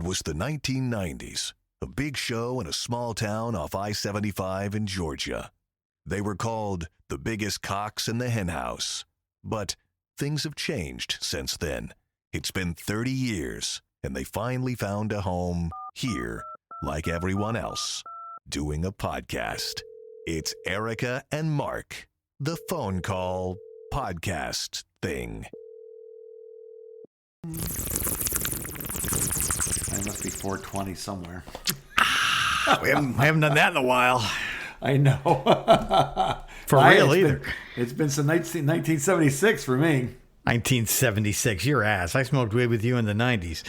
It was the 1990s, a big show in a small town off I-75 in Georgia. They were called the biggest cocks in the henhouse. But things have changed since then. It's been 30 years, and they finally found a home here, like everyone else, doing a podcast. It's Erica and Mark, the phone call podcast thing. I must be 420 somewhere. I haven't done that in a while. I know. For real either. It's been since 1976 for me. 1976, your ass. I smoked weed with you in the 90s.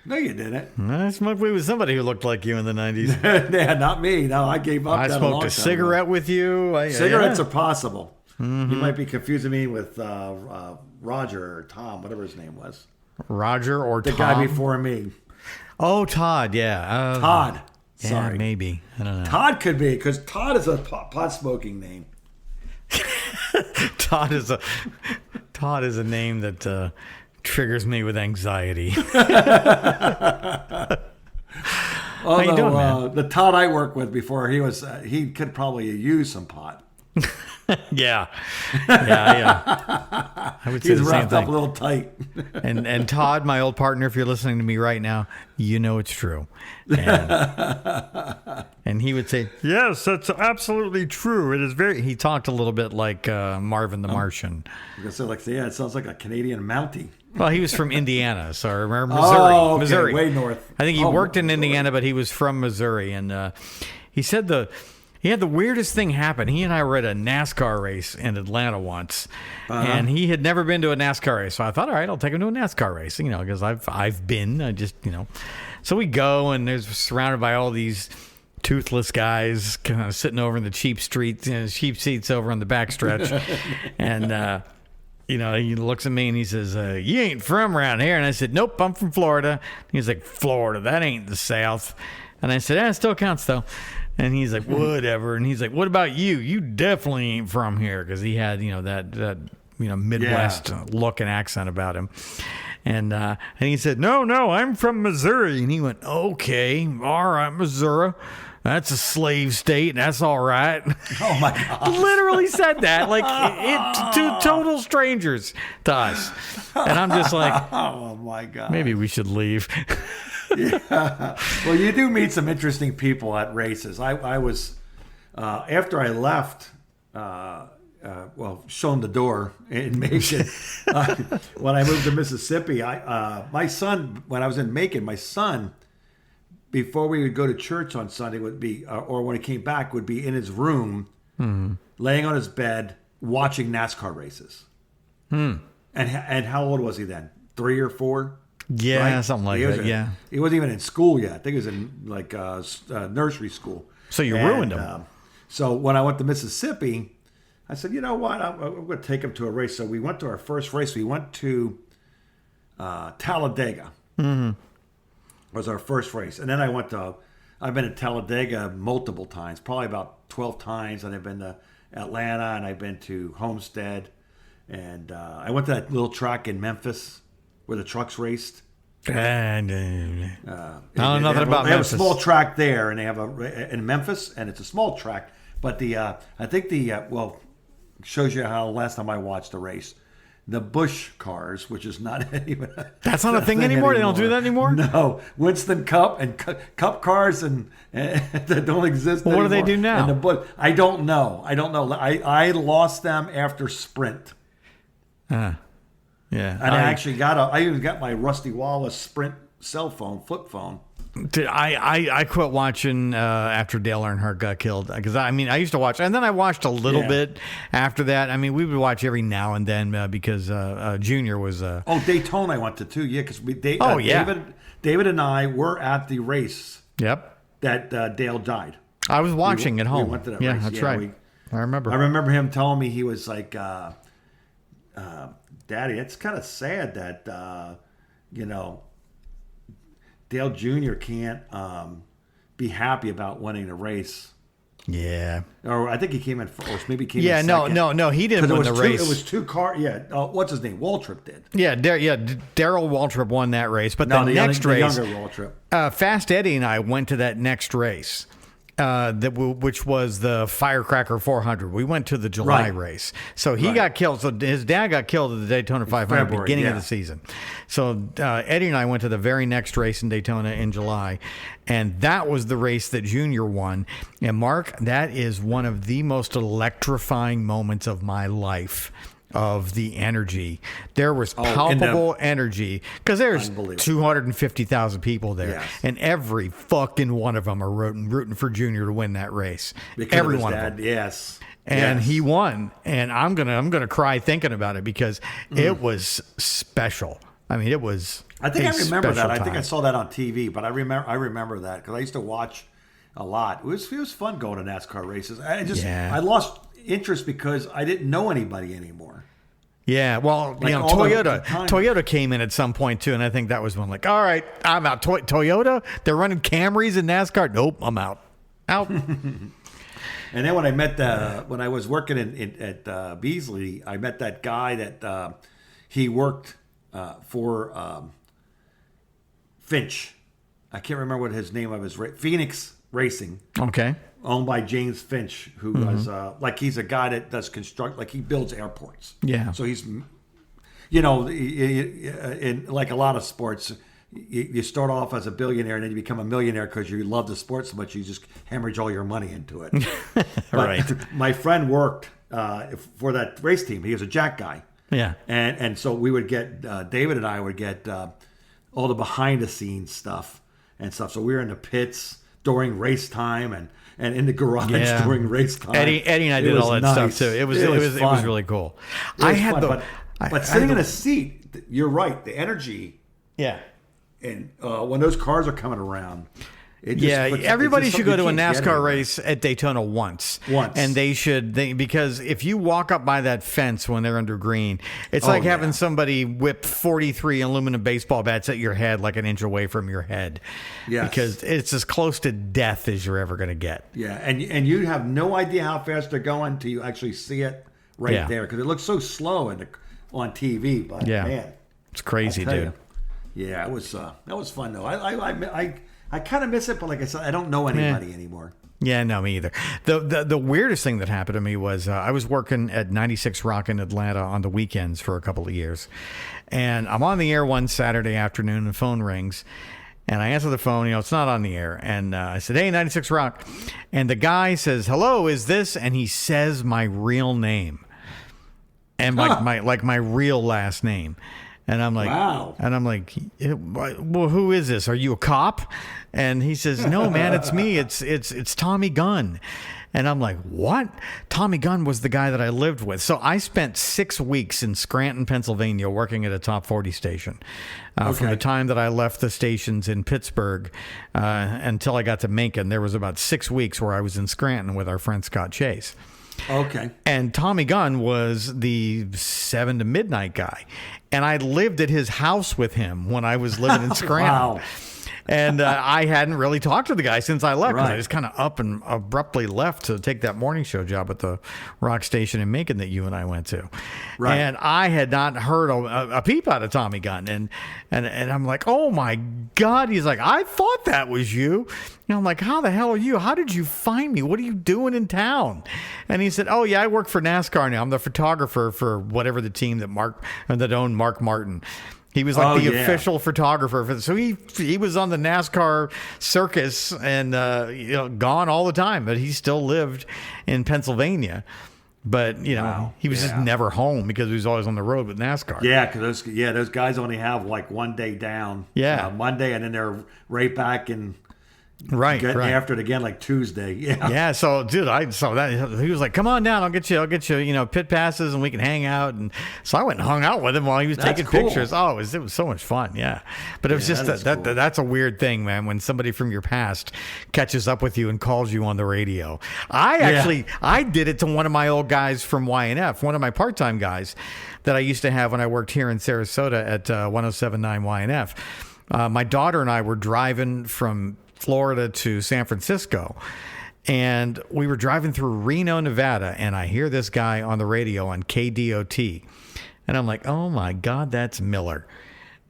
No, you didn't. I smoked weed with somebody who looked like you in the 90s. Yeah, not me. No, I gave up. I smoked a cigarette with you. Cigarettes are possible. Mm-hmm. You might be confusing me with Roger or Tom, whatever his name was. Roger or the Tom? The guy before me. Oh, Todd, yeah. Todd. Yeah, sorry. Maybe. I don't know. Todd could be, because Todd is a pot smoking name. Todd is a name that triggers me with anxiety. Although, how you doing, man? The Todd I worked with before, he could probably use some pot. Yeah. I would say He's the same wrapped up thing. a little tight. And Todd, my old partner, if you're listening to me right now, you know it's true. And he would say, yes, that's absolutely true. It is very. He talked a little bit like Marvin the Martian. It sounds like a Canadian Mountie. Well, he was from Indiana, so I remember Missouri. Oh, okay, Missouri, way north. I think he worked in Indiana, but he was from Missouri, and he said he had the weirdest thing happen. He and I were at a NASCAR race in Atlanta once, and he had never been to a NASCAR race. So I thought, all right, I'll take him to a NASCAR race, because I've been. I just, So we go, and there's surrounded by all these toothless guys kind of sitting over in the cheap streets, cheap seats over on the backstretch, and he looks at me and he says, you ain't from around here. And I said, nope, I'm from Florida. He's like, Florida, that ain't the South. And I said, it still counts though. And he's like, whatever. And he's like, what about you? You definitely ain't from here. Because he had, that Midwest look and accent about him. And he said, no, I'm from Missouri. And he went, okay, all right, Missouri. That's a slave state, and that's all right. Oh, my God. Literally said that, like to total strangers to us. And I'm just like, oh, my God. Maybe we should leave. Yeah. Well, you do meet some interesting people at races. I was, after I left, shown the door in Macon, when I moved to Mississippi, my son, when I was in Macon, my son, before we would go to church on Sunday would be, or when he came back, would be in his room, laying on his bed, watching NASCAR races. And how old was he then? 3 or 4? Yeah, right? Something like that. He wasn't even in school yet. I think he was in nursery school. So you ruined him. So when I went to Mississippi, I said, you know what? I'm going to take him to a race. So we went to our first race. We went to Talladega. Was our first race. And then I've been to Talladega multiple times, probably about 12 times. And I've been to Atlanta, and I've been to Homestead. And I went to that little track in Memphis where the trucks raced. I don't know nothing about Memphis. They have a small track there, and they have in Memphis, and it's a small track. But shows you how last time I watched the race. The Busch cars, which is not even... That's not a thing anymore? They don't do that anymore? No. Winston Cup and Cup cars and that don't exist anymore. What do they do now? And the Busch, I don't know. I lost them after Sprint. Yeah. And I even got my Rusty Wallace Sprint cell phone, flip phone. I quit watching after Dale Earnhardt got killed because I used to watch, and then I watched a little bit after that. I mean, we would watch every now and then because Junior was. Daytona I went to too, because David and I were at the race. Yep. That Dale died. I was watching at home. We went to that race. That's right. I remember. I remember him telling me, he was like, "Daddy, it's kind of sad that Dale Jr. can't be happy about winning the race." Yeah. Or I think he came in first, or maybe came Yeah, in no, second. no, he didn't win the race. It was 2 cars. Yeah, what's his name? Waltrip did. Yeah, Daryl Waltrip won that race. But the next race, the younger Waltrip. Fast Eddie and I went to that next race. Which was the Firecracker 400. We went to the July race. So he got killed. So his dad got killed at the Daytona 500 beginning of the season. So Eddie and I went to the very next race in Daytona in July. And that was the race that Junior won. And Mark, that is one of the most electrifying moments of my life. Of the energy. There was palpable energy because there's 250,000 people there, and every fucking one of them are rooting for Junior to win that race. Because every of his one dad, of them. yes. And he won, and I'm gonna cry thinking about it because it was special. I mean, it was. I think I remember that. Time. I think I saw that on TV, but I remember that because I used to watch a lot. It was fun going to NASCAR races. I lost interest because I didn't know anybody anymore. Yeah, well, Toyota came in at some point too, and I think that was when all right, I'm out. Toyota, they're running Camrys in NASCAR. Nope, I'm out. And then when I met when I was working at Beasley, I met that guy that he worked for Finch. I can't remember what his name of his Phoenix Racing. Okay. Owned by James Finch, who was he's a guy that does he builds airports. Yeah. So he's, in like a lot of sports, you start off as a billionaire and then you become a millionaire because you love the sport so much you just hemorrhage all your money into it. Right. My friend worked for that race team. He was a jack guy. Yeah. And so we would get David and I would get all the behind the scenes stuff and stuff. So we were in the pits during race time and in the garage during race time. Eddie and I did all that stuff too. It was really cool. But sitting in a seat, you're right. The energy. Yeah. And when those cars are coming around. Everybody should go to a NASCAR race at Daytona once. And because if you walk up by that fence when they're under green, it's like having somebody whip 43 aluminum baseball bats at your head like an inch away from your head. Yes. Because it's as close to death as you're ever going to get. Yeah, and you have no idea how fast they're going until you actually see it there because it looks so slow on TV. But man, it's crazy, dude. Yeah, it was that was fun though. I kind of miss it, but like I said, I don't know anybody anymore. Yeah, no, me either. The weirdest thing that happened to me was I was working at 96 Rock in Atlanta on the weekends for a couple of years. And I'm on the air one Saturday afternoon and the phone rings. And I answer the phone, it's not on the air. And I said, hey, 96 Rock. And the guy says, hello, is this? And he says my real name. And my real last name. And I'm like, wow. And I'm like, well, who is this? Are you a cop? And he says, no, man, it's me. It's Tommy Gunn. And I'm like, what? Tommy Gunn was the guy that I lived with. So I spent 6 weeks in Scranton, Pennsylvania, working at a top 40 station. From the time that I left the stations in Pittsburgh until I got to Macon, there was about 6 weeks where I was in Scranton with our friend Scott Chase. Okay. And Tommy Gunn was the 7 to midnight guy. And I lived at his house with him when I was living in Scranton. Wow. And I hadn't really talked to the guy since I left. Right. I just kind of up and abruptly left to take that morning show job at the rock station in Macon that you and I went to. Right. And I had not heard a peep out of Tommy Gunn. And I'm like, oh, my God. He's like, I thought that was you. I'm like, how the hell are you? How did you find me? What are you doing in town? And he said, oh, yeah, I work for NASCAR now. I'm the photographer for whatever the team that owned Mark Martin. He was like the official photographer. So he was on the NASCAR circus and gone all the time. But he still lived in Pennsylvania. But, he was just never home because he was always on the road with NASCAR. Yeah, because those guys only have like one day down. Yeah. Monday, and then they're right back and right after it again like Tuesday. Yeah. So dude, he was like, come on down, I'll get you pit passes and we can hang out. And so I went and hung out with him while he was taking pictures. Oh, it was so much fun. Yeah. But it was just that's a weird thing, man, when somebody from your past catches up with you and calls you on the radio. I did it to one of my old guys from YNF, one of my part-time guys that I used to have when I worked here in Sarasota at 107.9 YNF. My daughter and I were driving from Florida to San Francisco, And we were driving through Reno, Nevada, and I hear this guy on the radio on KDOT. And I'm like, oh my God, that's Miller.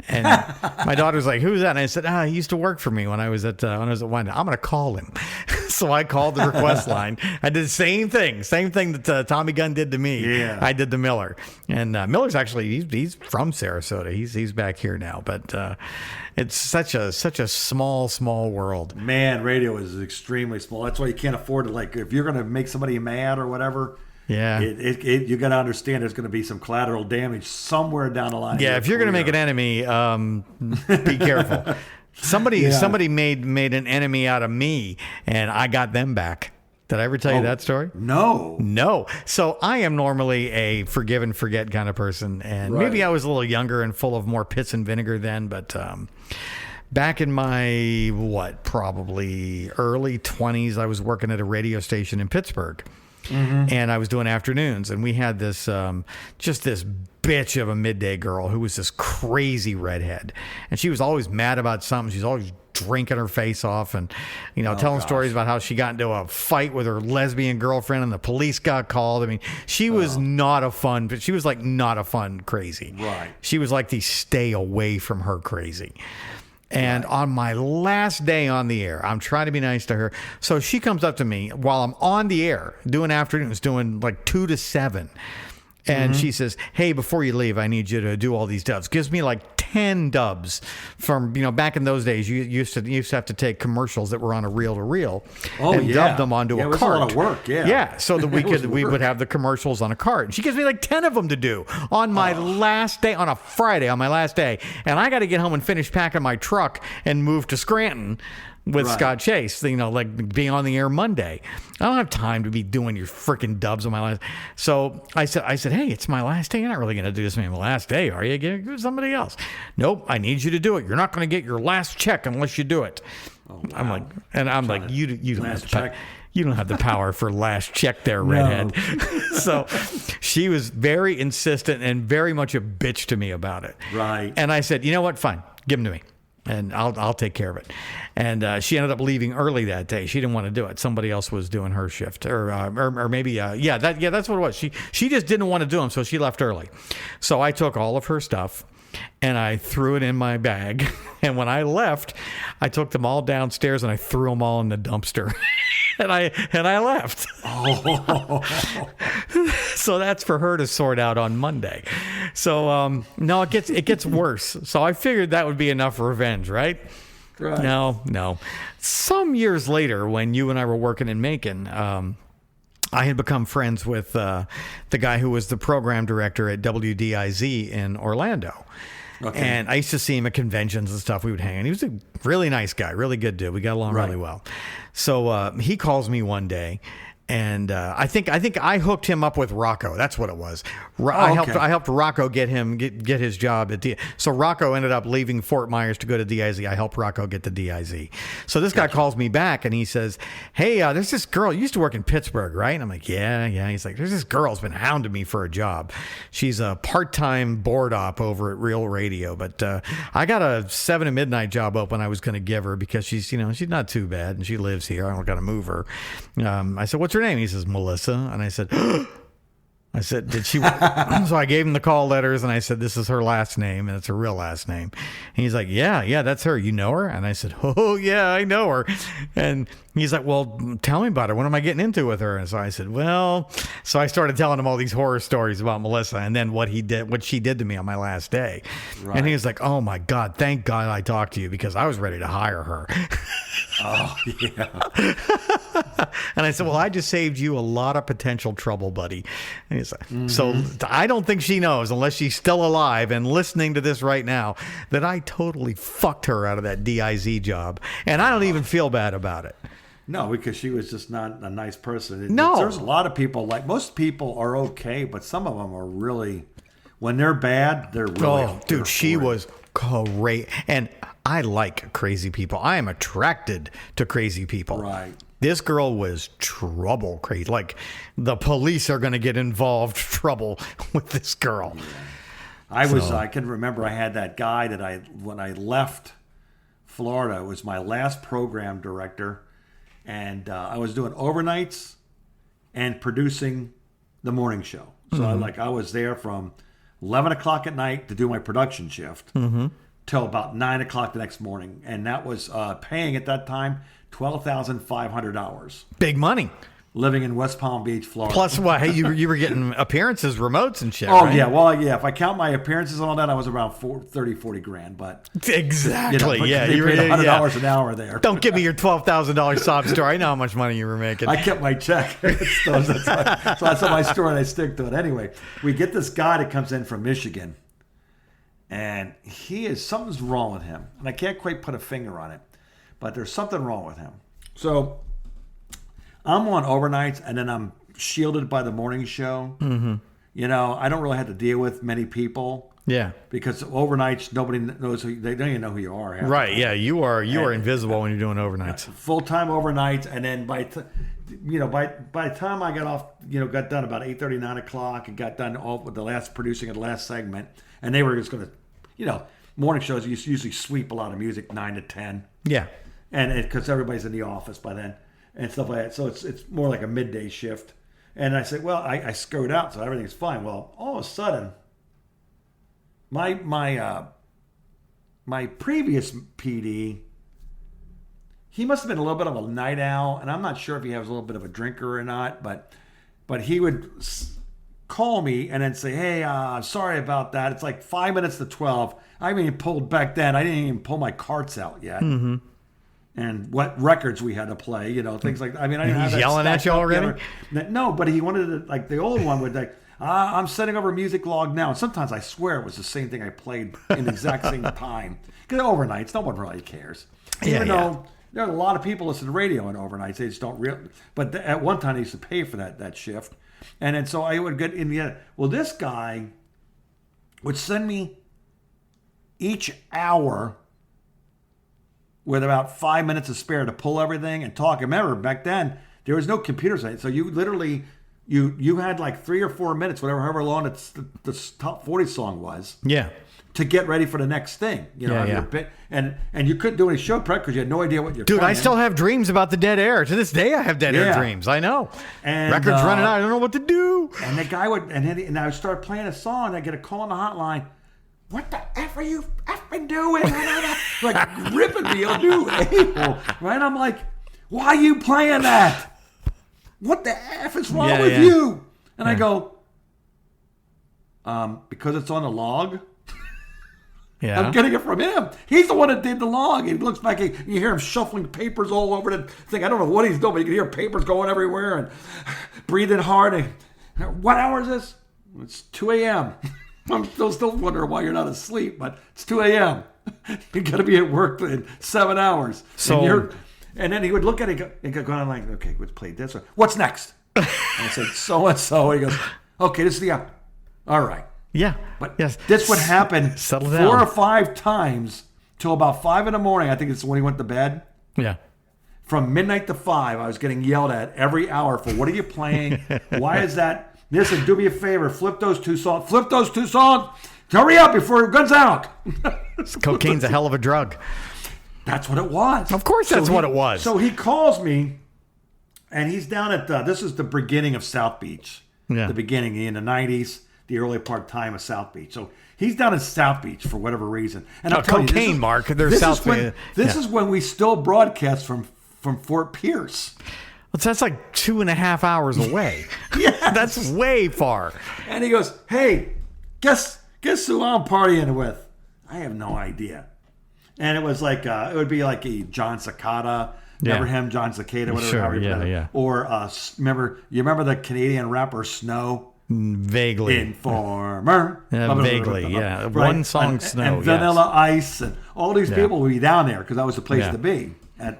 And my daughter's like, who's that? And I said, he used to work for me when I was at Wine. I'm going to call him. So I called the request line. I did the same thing that Tommy Gunn did to me. Yeah. I did to Miller. And Miller's actually, he's from Sarasota. He's back here now. But it's such a small world. Man, radio is extremely small. That's why you can't afford to, like, if you're going to make somebody mad or whatever. Yeah, you got to understand there's going to be some collateral damage somewhere down the line. Yeah, if you're going to make an enemy, be careful. Somebody made an enemy out of me, and I got them back. Did I ever tell you that story? No. So I am normally a forgive and forget kind of person, and maybe I was a little younger and full of more pits and vinegar then, but back in my probably early 20s, I was working at a radio station in Pittsburgh. Mm-hmm. And I was doing afternoons, and we had this just this bitch of a midday girl who was this crazy redhead, and she was always mad about something. She's always drinking her face off, and telling stories about how she got into a fight with her lesbian girlfriend, and the police got called. I mean, she was not a fun crazy. Right. She was like the stay away from her crazy. And on my last day on the air, I'm trying to be nice to her. So she comes up to me while I'm on the air doing afternoons, doing like 2 to 7. And she says, hey, before you leave, I need you to do all these dubs. Gives me like 10 dubs from, back in those days, you used to have to take commercials that were on a reel-to-reel and dub them onto a cart. It was a lot of work, Yeah, so that we would have the commercials on a cart. And she gives me like 10 of them to do on my last day, on a Friday, on my last day. And I got to get home and finish packing my truck and move to Scranton with Scott Chase, like being on the air Monday. I don't have time to be doing your freaking dubs on my last. So I said, hey, it's my last day. You're not really going to do this on my last day, are you? Give it to somebody else. Nope, I need you to do it. You're not going to get your last check unless you do it. Oh, wow. I'm like, you don't have the check. You don't have the power for last check there, redhead. So she was very insistent and very much a bitch to me about it. Right. And I said, you know what? Fine, give them to me. And I'll take care of it. And she ended up leaving early that day. She didn't want to do it. Somebody else was doing her shift, or maybe that's what it was. She just didn't want to do them, so she left early. So I took all of her stuff and I threw it in my bag. And when I left, I took them all downstairs and I threw them all in the dumpster. And I left. Oh. So that's for her to sort out on Monday. So no, it gets worse. So I figured that would be enough revenge, right? Right. No. Some years later, when you and I were working in Macon, I had become friends with the guy who was the program director at WDIZ in Orlando. Okay. And I used to see him at conventions and stuff. We would hang. And he was a really nice guy, really good dude. We got along really well. So he calls me one day, and I think I hooked him up with Rocco. That's what it was. I helped Rocco get his job at DIZ. So Rocco ended up leaving Fort Myers to go to DIZ. I helped Rocco get to DIZ. So this guy calls me back and he says, hey, there's this girl. You used to work in Pittsburgh, right? And I'm like, yeah. He's like, there's this girl who's been hounding me for a job. She's a part-time board op over at Real Radio, but I got a 7 to midnight job open I was going to give her because she's not too bad and she lives here. I don't got to move her. I said, what's her name? He says, Melissa. And I said, did she? So I gave him the call letters and I said, this is her last name and it's her real last name. And he's like, yeah, that's her. You know her? And I said, oh yeah, I know her. And he's like, well, tell me about her. What am I getting into with her? And so I said, so I started telling him all these horror stories about Melissa and then what she did to me on my last day. Right. And he was like, oh my God, thank God I talked to you because I was ready to hire her. Oh, yeah. And I said, well, I just saved you a lot of potential trouble, buddy. And he's like, so I don't think she knows, unless she's still alive and listening to this right now, that I totally fucked her out of that DIZ job. And I don't even feel bad about it. No, because she was just not a nice person. No. There's a lot of people, like most people are okay, but some of them are really, when they're bad, they're really. Oh, dude, she was great. And I like crazy people. I am attracted to crazy people. Right. This girl was trouble crazy. Like the police are going to get involved trouble with this girl. Yeah. I can remember I had that guy that when I left Florida, it was my last program director. and I was doing overnights and producing the morning show. So I was there from 11 o'clock at night to do my production shift till about 9 o'clock the next morning, and that was paying at that time $12,500. Big money. Living in West Palm Beach, Florida. Plus, what? Hey, you were getting appearances, remotes, and shit. Oh, right? yeah. Well, yeah. If I count my appearances and all that, I was around 40 grand. But exactly, yeah. They paid $100 an hour there. Don't give me your $12,000 sob story. I know how much money you were making. I kept my check. So that's my story, and I stick to it. Anyway, we get this guy that comes in from Michigan, and something's wrong with him, and I can't quite put a finger on it, but there's something wrong with him. So I'm on overnights, and then I'm shielded by the morning show. You know, I don't really have to deal with many people. Yeah. Because overnights, nobody knows they don't even know who you are. Right. Yeah. You are invisible when you're doing overnights. Full-time overnights, and then by the time I got off, got done about 8:30, 9 o'clock, and got done all with the last producing of the last segment, and they were just going to, morning shows usually sweep a lot of music 9 to 10. Yeah. And because everybody's in the office by then. And stuff like that. So it's more like a midday shift. And I said, well, I screwed out, so everything's fine. Well, all of a sudden, my previous PD, he must have been a little bit of a night owl, and I'm not sure if he was a little bit of a drinker or not, but he would call me and then say, hey, sorry about that. It's like 5 minutes to 12. I haven't even pulled back then. I didn't even pull my carts out yet. And what records we had to play, things like that. I mean, I didn't have that. He's yelling at you already? No, but he wanted to, like the old one would I'm sending over a music log now. And sometimes I swear it was the same thing I played in the exact same time. Because overnights, no one really cares. Even though there are a lot of people listen to radio in overnights. They just don't really. But at one time, they used to pay for that shift. And then so I would get in the end. Well, this guy would send me each hour with about 5 minutes to spare to pull everything and talk. Remember, back then, there was no computers. So you literally, you had like 3 or 4 minutes, however long the top 40 song was. Yeah. To get ready for the next thing. And you couldn't do any show prep because you had no idea what you're Dude, playing. I still have dreams about the dead air. To this day, I have dead air dreams. I know. And records running out. I don't know what to do. And the guy would, and I would start playing a song, and I get a call on the hotline. What the F are you effing doing? Like ripping me a new April. Right? I'm like, why are you playing that? What the F is wrong with you? And I go, because it's on the log. Yeah. I'm getting it from him. He's the one that did the log. He looks back, you hear him shuffling papers all over the thing. I don't know what he's doing, but you can hear papers going everywhere and breathing hard. And, what hour is this? It's 2 a.m. I'm still wondering why you're not asleep, but it's 2 a.m. You got to be at work in 7 hours. So, and then he would look at it and go on like, okay, let's play this one. What's next? And I said, so-and-so. He goes, okay, this is the hour. All right. Yeah. But this would happen 4 or 5 times till about 5 in the morning. I think it's when he went to bed. Yeah. From midnight to 5, I was getting yelled at every hour for what are you playing? Why is that? Listen, do me a favor. Flip those two songs. Hurry up before it guns out. Cocaine's a hell of a drug. That's what it was. Of course that's what it was. So he calls me, and he's down at, this is the beginning of South Beach. Yeah. The beginning in the 90s, the early part time of South Beach. So he's down in South Beach for whatever reason. And I'm telling cocaine, you, Mark. There's South Beach. This is when we still broadcast from Fort Pierce. That's like 2.5 hours away. Yeah, that's way far. And he goes, "Hey, guess who I'm partying with?" I have no idea. And it was like it would be like a John Cicada. Remember him, John Cicada, whatever. Sure, yeah. Or remember the Canadian rapper Snow? Vaguely. Informer. Vaguely, yeah. Right? One song, Snow. And Vanilla Ice, and all these people would be down there because that was the place to be,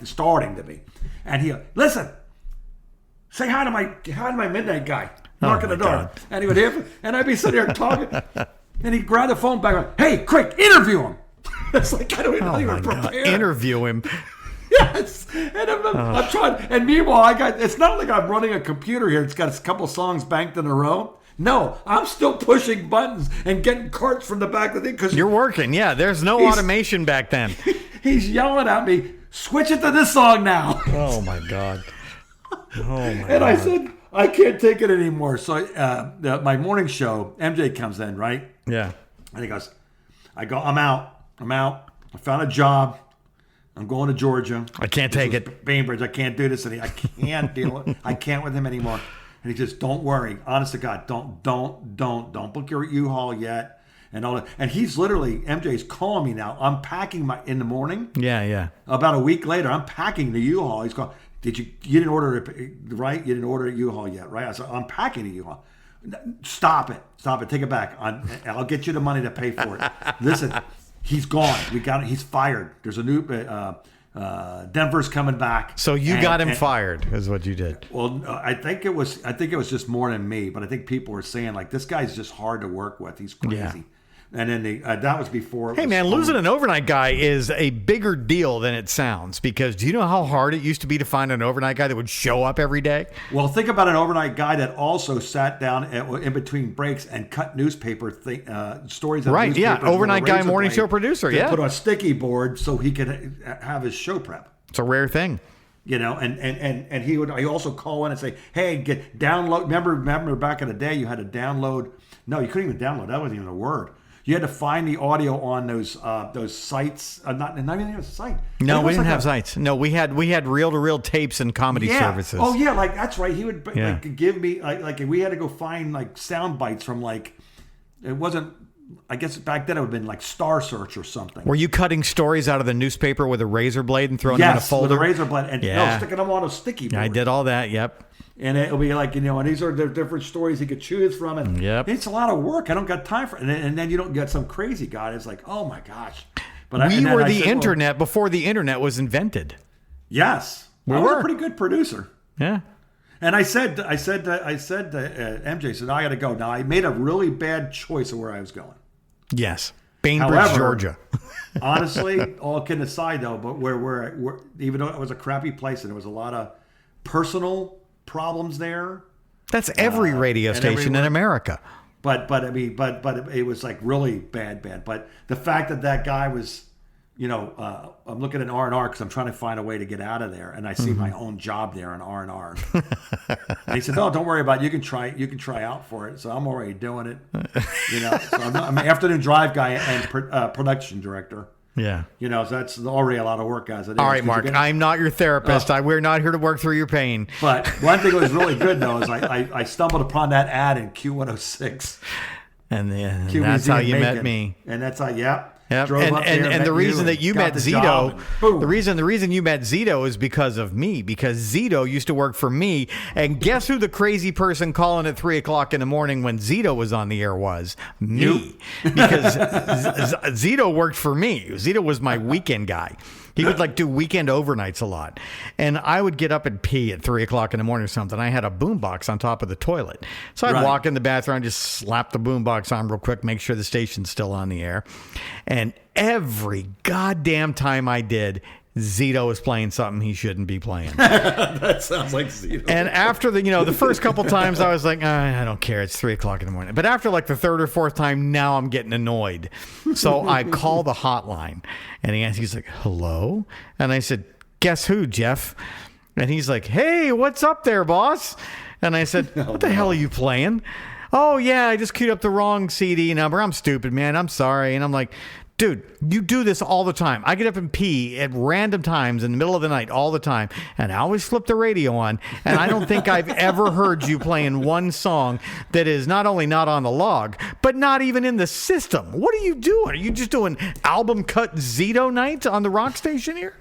starting to be. And he listen. Say hi to my midnight guy. Knock on the door. God. And he would hear, and I'd be sitting there talking, and he'd grab the phone back and go, "Hey, quick, interview him." It's like I don't even prepare. Interview him. Yes. And I'm trying, and meanwhile it's not like I'm running a computer here. It's got a couple songs banked in a row. No, I'm still pushing buttons and getting carts from the back of the thing because you're working. Yeah, there's no automation back then. He's yelling at me. switch it to this song now. Oh my God. Oh my And I said, I can't take it anymore. So my morning show, MJ comes in, right? Yeah. And he goes, I'm out. I found a job. I'm going to Georgia. I can't take it. Bainbridge, I can't do this. And I can't deal it. I can't with him anymore. And he says, don't worry. Honest to God, don't book your U-Haul yet. And all that. And he's literally, MJ's calling me now. I'm packing in the morning. Yeah. About a week later, I'm packing the U-Haul. He's going, you didn't order it, right? You didn't order a U-Haul yet, right? I said, I'm packing a U-Haul. Stop it. Take it back. I'll get you the money to pay for it. Listen, he's gone. We got it. He's fired. There's a new, Denver's coming back. So you got him fired is what you did. Well, I think it was just more than me, but I think people were saying like, this guy's just hard to work with. He's crazy. Yeah. And then that was before. Hey, man, losing an overnight guy is a bigger deal than it sounds, because do you know how hard it used to be to find an overnight guy that would show up every day? Well, think about an overnight guy that also sat down in between breaks and cut newspaper stories. Right, yeah, overnight guy, morning show producer, yeah. Put on a sticky board so he could have his show prep. It's a rare thing. You know, and he would also call in and say, hey, download. Remember back in the day you had to download. No, you couldn't even download. That wasn't even a word. You had to find the audio on those sites. Not even a site. No, we didn't have sites. No, we had reel-to-reel tapes and comedy services. Oh yeah, like that's right. He would like give me like we had to go find like sound bites from like, it wasn't. I guess back then it would have been like Star Search or something. Were you cutting stories out of the newspaper with a razor blade and throwing them in a folder? Yes, with a razor blade and sticking them on a sticky board. I did all that. Yep. And it'll be like, and these are the different stories he could choose from. And it's a lot of work. I don't got time for it. And then you don't get some crazy guy that's like, oh my gosh. But we were the internet before the internet was invented. Yes. I was a pretty good producer. Yeah. And I said to MJ, said, I got to go. Now, I made a really bad choice of where I was going. Yes. Bainbridge, Georgia. Honestly, all kidding aside, though, but where even though it was a crappy place and there was a lot of personal problems there. That's every radio station in America. But it was like really bad. But the fact that guy was, I'm looking at R&R because I'm trying to find a way to get out of there, and I see my own job there in R&R. And he said, "No, don't worry about it. You can try out for it." So I'm already doing it. So I'm an afternoon drive guy and production director. Yeah. So that's already a lot of work, guys. All right, Mark, I'm not your therapist. We're not here to work through your pain. But one thing that was really good, though, is I stumbled upon that ad in Q106. And that's how you met me. And that's how, Yep. And the reason that you met Zito, the reason you met Zito is because of me, because Zito used to work for me. And guess who the crazy person calling at 3:00 in the morning when Zito was on the air was? Me. Because Zito worked for me. Zito was my weekend guy. He would do weekend overnights a lot. And I would get up and pee at 3:00 in the morning or something. I had a boombox on top of the toilet. So I'd walk in the bathroom, just slap the boombox on real quick, make sure the station's still on the air. And every goddamn time I did, Zito was playing something he shouldn't be playing. That sounds like Zito. And after the first couple times I was like, I don't care. It's 3:00 in the morning. But after the third or fourth time, now I'm getting annoyed. So I call the hotline and he's like, hello? And I said, guess who, Jeff? And he's like, hey, what's up there, boss? And I said, what the hell are you playing? Oh yeah, I just queued up the wrong CD number. I'm stupid, man. I'm sorry. And I'm like, dude, you do this all the time. I get up and pee at random times in the middle of the night all the time, and I always flip the radio on, and I don't think I've ever heard you playing one song that is not only not on the log, but not even in the system. What are you doing? Are you just doing album cut Zito nights on the rock station here?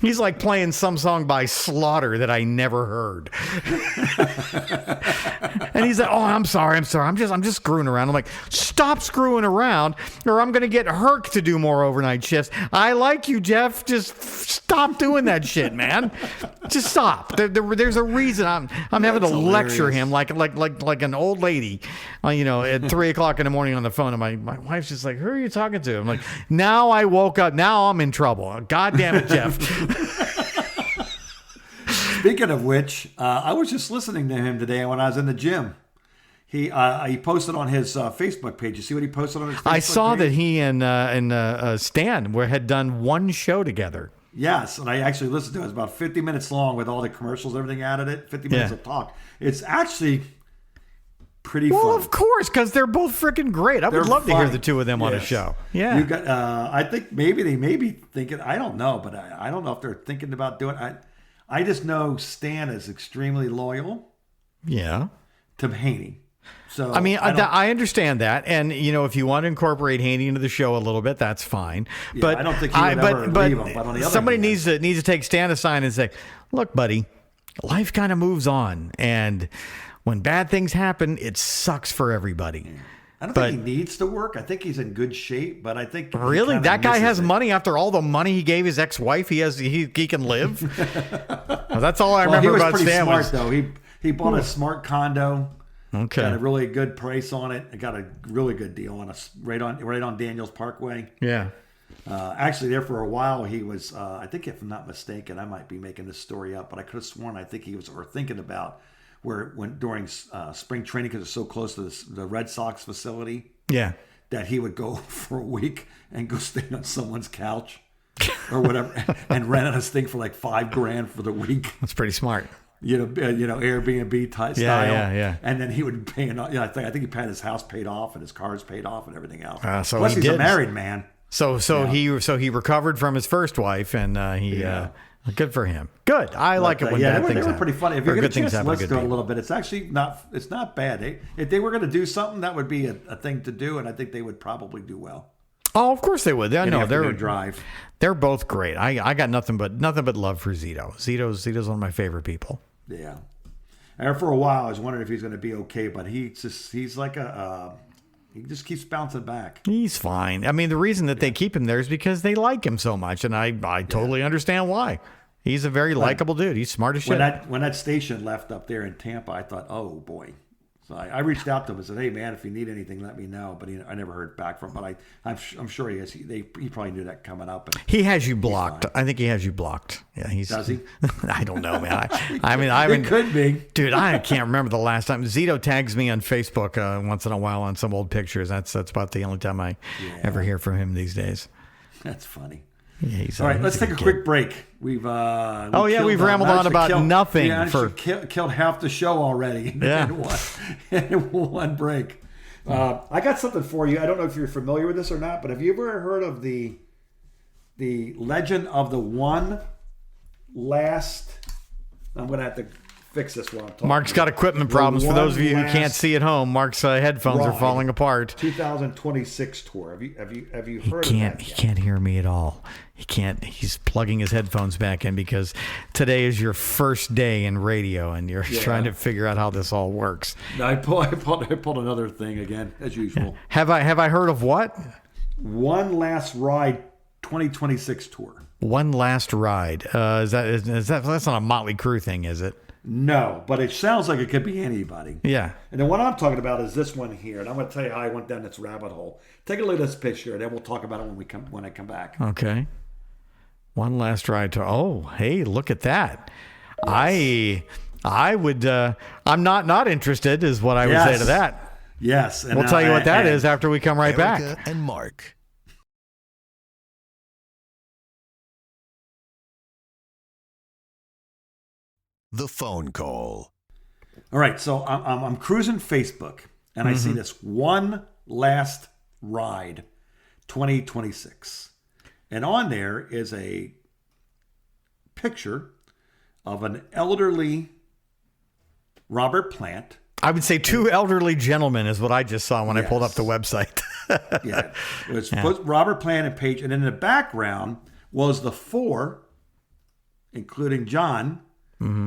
He's like playing some song by Slaughter that I never heard. And he's like, oh, I'm sorry. I'm just screwing around. I'm like, stop screwing around or I'm going to get Herc to do more overnight shifts. I like you, Jeff. Just stop doing that shit, man. Just stop. There's a reason I'm having to lecture him like an old lady, at 3:00 in the morning on the phone. And my wife's just like, who are you talking to? I'm like, now I woke up. Now I'm in trouble. God damn it, Jeff. Speaking of which, I was just listening to him today when I was in the gym. He posted on his Facebook page. You see what he posted on his Facebook I saw page? that he and Stan had done one show together. Yes, and I actually listened to it. It's about 50 minutes long with all the commercials, everything added it. 50 minutes of talk. It's actually pretty fun. Well, of course, because they're both freaking great. I would love to hear the two of them on a show. Yeah. You got. I think maybe they may be thinking. I don't know, but I don't know if they're thinking about doing. I just know Stan is extremely loyal. Yeah. To Haney. So I mean, I understand that, and if you want to incorporate Haney into the show a little bit, that's fine. Yeah, but I don't think he would ever leave him. But on the other somebody hand, needs to take Stan aside and say, "Look, buddy, life kind of moves on, and when bad things happen, it sucks for everybody." I don't think he needs to work. I think he's in good shape, but I think really that guy has money after all the money he gave his ex-wife. He can live. Well, that's all I remember about Stan. He was pretty smart though. He bought a smart condo. Okay. Got a really good price on it. I got a really good deal on us right on Daniels Parkway. Yeah. Actually, there for a while he was. I think if I'm not mistaken, I might be making this story up, but I could have sworn I think he was thinking about during spring training because it's so close to the Red Sox facility. Yeah. That he would go for a week and go stay on someone's couch or whatever and rent out his thing for like $5,000 for the week. That's pretty smart. Airbnb style. Yeah. And then he would pay. I think he had his house paid off and his cars paid off and everything else. So plus, he's a married man. So he recovered from his first wife, and good for him. Good. I like it when bad things happen. They were pretty funny. If you get a chance to listen to it a little bit, it's actually not bad. If they were going to do something, that would be a thing to do, and I think they would probably do well. Oh, of course they would. They're both great. I got nothing but love for Zito. Zito's one of my favorite people. Yeah. And for a while, I was wondering if he's going to be okay, but he's like he just keeps bouncing back. He's fine. I mean, the reason that they keep him there is because they like him so much, and I totally understand why. He's a very likable dude. He's smart as shit. When that station left up there in Tampa, I thought, oh boy. So I reached out to him and said, "Hey man, if you need anything, let me know." But I never heard back from him. But I'm sure he is. He probably knew that coming up. And he has you blocked. I think he has you blocked. Yeah, does he? I don't know, man. It could be, dude. I can't remember the last time Zito tags me on Facebook once in a while on some old pictures. That's about the only time I ever hear from him these days. That's funny. Yeah, all right, let's take a quick break. We've rambled on about nothing. Killed half the show already in one break. I got something for you. I don't know if you're familiar with this or not, but have you ever heard of the legend of the one last? I'm going to have to fix this while I'm talking. Mark's got equipment problems. For those of you who can't see at home, Mark's headphones are falling apart. 2026 tour. Have you heard of that? He can't hear me at all. He can't. He's plugging his headphones back in because today is your first day in radio, and you're trying to figure out how this all works. I pulled another thing again as usual. Have I heard of what? One Last Ride 2026 tour. One Last Ride. Is that that's not a Motley Crue thing, is it? No, but it sounds like it could be anybody. Yeah. And then what I'm talking about is this one here, and I'm going to tell you how I went down this rabbit hole. Take a look at this picture, and then we'll talk about it when I come back. Okay. One Last Ride to. Oh, hey, look at that. Yes. I would. I'm not interested, is what I would say to that. Yes. And we'll tell you what that is after we come right Erica back. And Mark. The phone call. All right, so I'm cruising Facebook, and I see this One Last Ride 2026. And on there is a picture of an elderly Robert Plant. I would say two elderly gentlemen is what I just saw when I pulled up the website. Yeah. It was Robert Plant and Paige. And in the background was the four, including John, as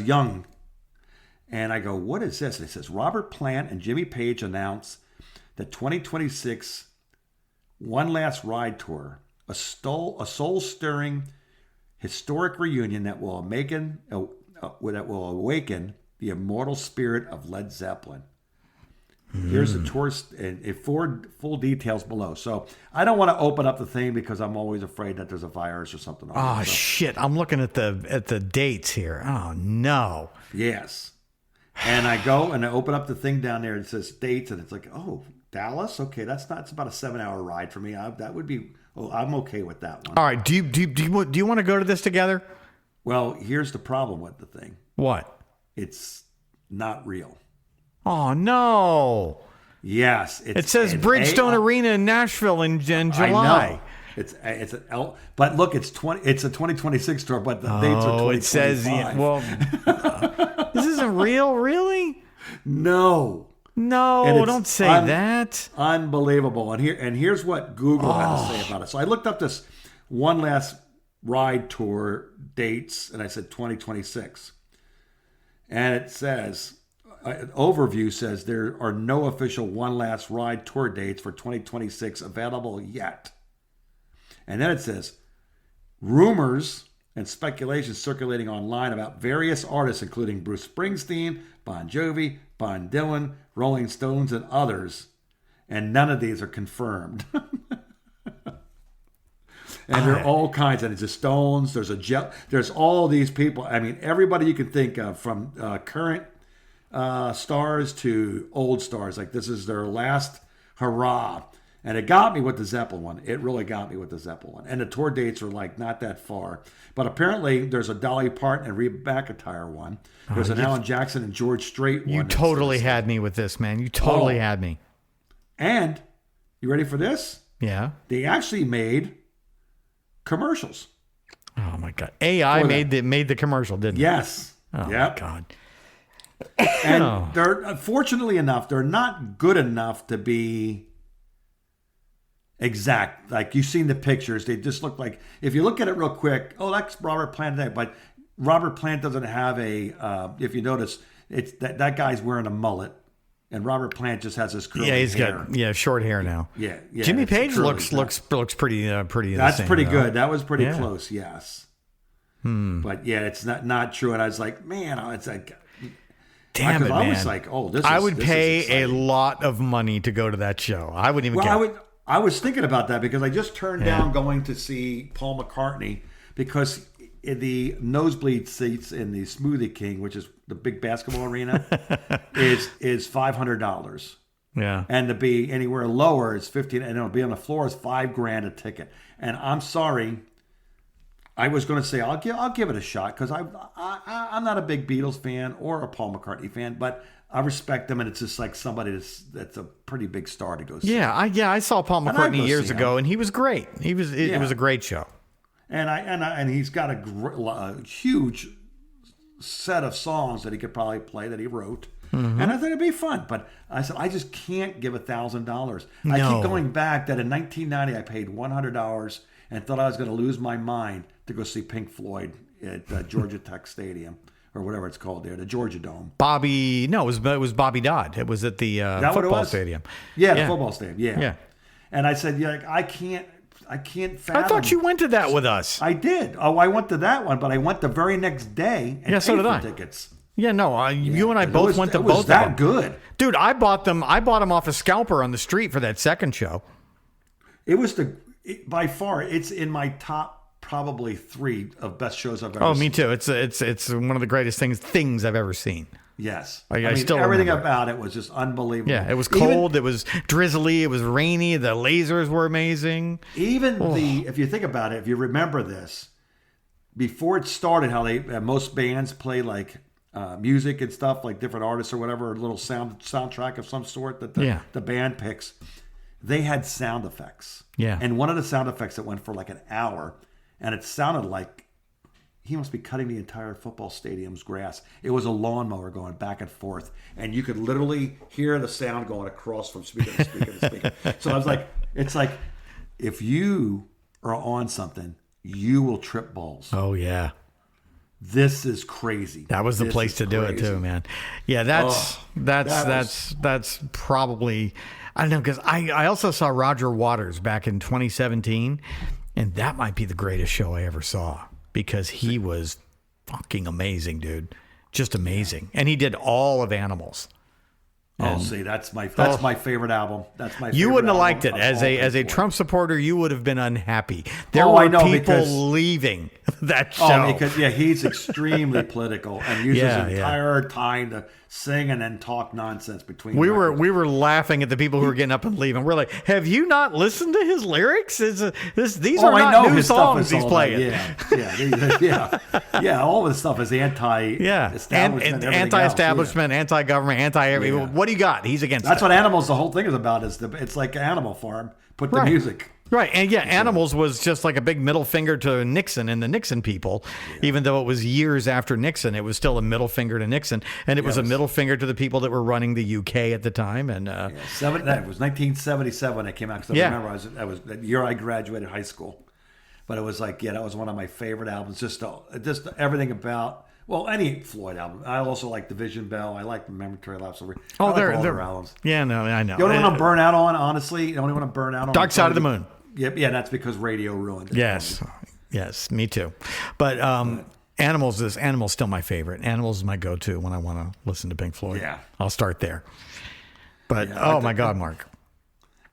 young. And I go, what is this? And it says Robert Plant and Jimmy Page announce the 2026 One Last Ride tour, a soul-stirring historic reunion that will awaken the immortal spirit of Led Zeppelin. Here's the tour and full details below. So I don't want to open up the thing because I'm always afraid that there's a virus or something. Oh, shit. I'm looking at the dates here. Oh, no. Yes. And I go and I open up the thing down there and it says dates, and it's like, oh, Dallas? Okay, it's about a 7-hour ride for me. That would be, I'm okay with that one. All right. Do you want to go to this together? Well, here's the problem with the thing. What? It's not real. Oh, no. Yes. It says Bridgestone Arena in Nashville in July. I know. But look, it's a 2026 tour, but the dates are 2025. It says, this isn't real, really? No, don't say that. Unbelievable. And here's what Google had to say about it. So I looked up this one last ride tour dates, and I said 2026. And it says, an overview says there are no official one last ride tour dates for 2026 available yet. And then it says, rumors and speculation circulating online about various artists, including Bruce Springsteen, Bon Jovi, Bon Dylan, Rolling Stones, and others. And none of these are confirmed. And there are all kinds. And it's the Stones. There's all these people. I mean, everybody you can think of, from current stars to old stars. Like, this is their last hurrah. And it got me with the Zeppelin one. It really got me with the Zeppelin one. And the tour dates are like not that far. But apparently there's a Dolly Parton and Reba McEntire one. There's an Alan Jackson and George Strait one. You totally had me with this, man. You totally had me. And you ready for this? Yeah. They actually made commercials. Oh my God. AI made the commercial, didn't it? Yes. Oh my God. And they're, fortunately enough, they're not good enough to be exact. Like, you've seen the pictures. They just look like, if you look at it real quick, that's Robert Plant today. But Robert Plant doesn't have if you notice, it's that guy's wearing a mullet. And Robert Plant just has his curly hair. Got short hair now. Yeah. Jimmy Page looks pretty. That's pretty good. That was pretty close. Yes. But yeah, it's not true. And I was like, man, it's like, damn it, man. I was like, I would pay a lot of money to go to that show. I wouldn't even. I was thinking about that because I just turned down going to see Paul McCartney because the nosebleed seats in the Smoothie King, which is the big basketball arena, is $500. Yeah, and to be anywhere lower is $15, and to be on the floor is $5,000 a ticket. And I'm sorry, I was going to say I'll give it a shot because I'm not a big Beatles fan or a Paul McCartney fan, but I respect them, and it's just like somebody that's a pretty big star to go see. Yeah, I saw Paul McCartney years ago, and he was great. It was a great show. And he's got a huge set of songs that he could probably play that he wrote. Mm-hmm. And I thought it'd be fun, but I said I just can't give $1,000. No. I keep going back that in 1990 I paid $100 and thought I was going to lose my mind to go see Pink Floyd at Georgia Tech Stadium. Or whatever it's called there, the Georgia Dome. It was Bobby Dodd. It was at the football stadium. Yeah, the football stadium. Yeah. And I said, I can't fathom. I thought you went to that with us. I did. Oh, I went to that one, but I went the very next day and so paid did for I. tickets. Yeah, no, you and I both went to both. It was that good, dude. I bought them off a scalper on the street for that second show. It was by far. It's in my top. Probably 3 of best shows I've ever seen. Oh, me too. It's one of the greatest things I've ever seen. Yes. I still everything remember about it was just unbelievable. Yeah, it was cold, it was drizzly, it was rainy, the lasers were amazing. If you think about it, if you remember this, before it started, how most bands play like music and stuff, like different artists or whatever, a little soundtrack of some sort that the band picks, they had sound effects. Yeah. And one of the sound effects that went for like an hour, and it sounded like he must be cutting the entire football stadium's grass. It was a lawnmower going back and forth, and you could literally hear the sound going across from speaker to speaker to speaker. So I was like, it's like, if you are on something, you will trip balls. Oh, yeah. This is crazy. That was the place to do it too, man. Yeah, that's probably, I don't know, because I also saw Roger Waters back in 2017. And that might be the greatest show I ever saw because he was fucking amazing, dude. Just amazing. And he did all of Animals. See, that's my favorite album. That's my. You favorite wouldn't have album liked it of as all a Pink Floyd. Trump supporter. You would have been unhappy. There Oh, were I know, people because- leaving that show. Oh, because he's extremely political and uses Yeah, his yeah. entire time to sing and then talk nonsense between. we records. were laughing at the people who were getting up and leaving. We're like, have you not listened to his lyrics? These are I not know new his stuff songs is he's all playing. yeah. All this stuff is And anti-establishment, anti-establishment, anti-government, anti-everything. Yeah. What do you got? He's against That's that. what Animals. The whole thing is about. It's like Animal Farm. Put the Right. music. Right. And Animals was just like a big middle finger to Nixon and the Nixon people. Even though it was years after Nixon, it was still a middle finger to Nixon. And it was a middle finger to the people that were running the UK at the time. And That was 1977. It came out because I remember I was that year I graduated high school. But it was like that was one of my favorite albums. Just everything about. Well, any Floyd album. I also like Division Bell. I like Momentary Lapse. they're all their albums. Yeah, no, I know. The only one to burn out on, honestly, the only one to burn out on. Dark Side of the Moon. Yeah, that's because radio ruined it. Yes, me too. But Animals is still my favorite. Animals is my go-to when I want to listen to Pink Floyd. Yeah. I'll start there. But my God, Mark.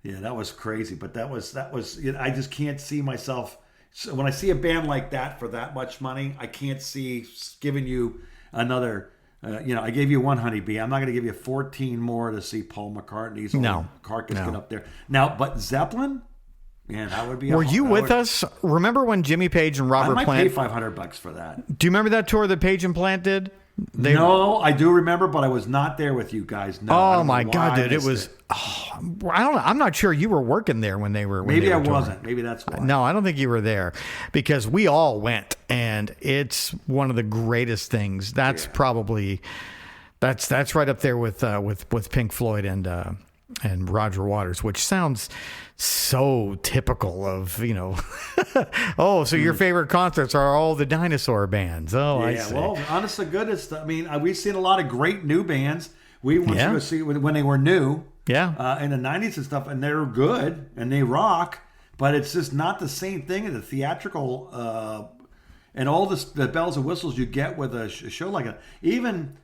Yeah, that was crazy. But that was I just can't see myself. So when I see a band like that for that much money, I can't see giving you another. I gave you one Honeybee. I'm not going to give you 14 more to see Paul McCartney's carcass get up there. Now, but Zeppelin, man, that would be. Were you with us? Remember when Jimmy Page and Robert I might Plant? pay $500 for that. Do you remember that tour that Page and Plant did? No, I do remember, but I was not there with you guys. No, I Oh don't my know God, why I dude! It missed was. I don't know. I'm not sure you were working there when they were. Maybe I touring. wasn't. Maybe that's why. No, I don't think you were there because we all went, and it's one of the greatest things. That's probably that's right up there with Pink Floyd and Roger Waters, which sounds so typical of oh, so your favorite concerts are all the dinosaur bands. Oh, I see. Well, honest to goodness, I mean, we've seen a lot of great new bands. We went to go see when they were new. Yeah. In the 90s and stuff, and they're good and they rock, but it's just not the same thing as the theatrical and all the bells and whistles you get with a show like that. Even,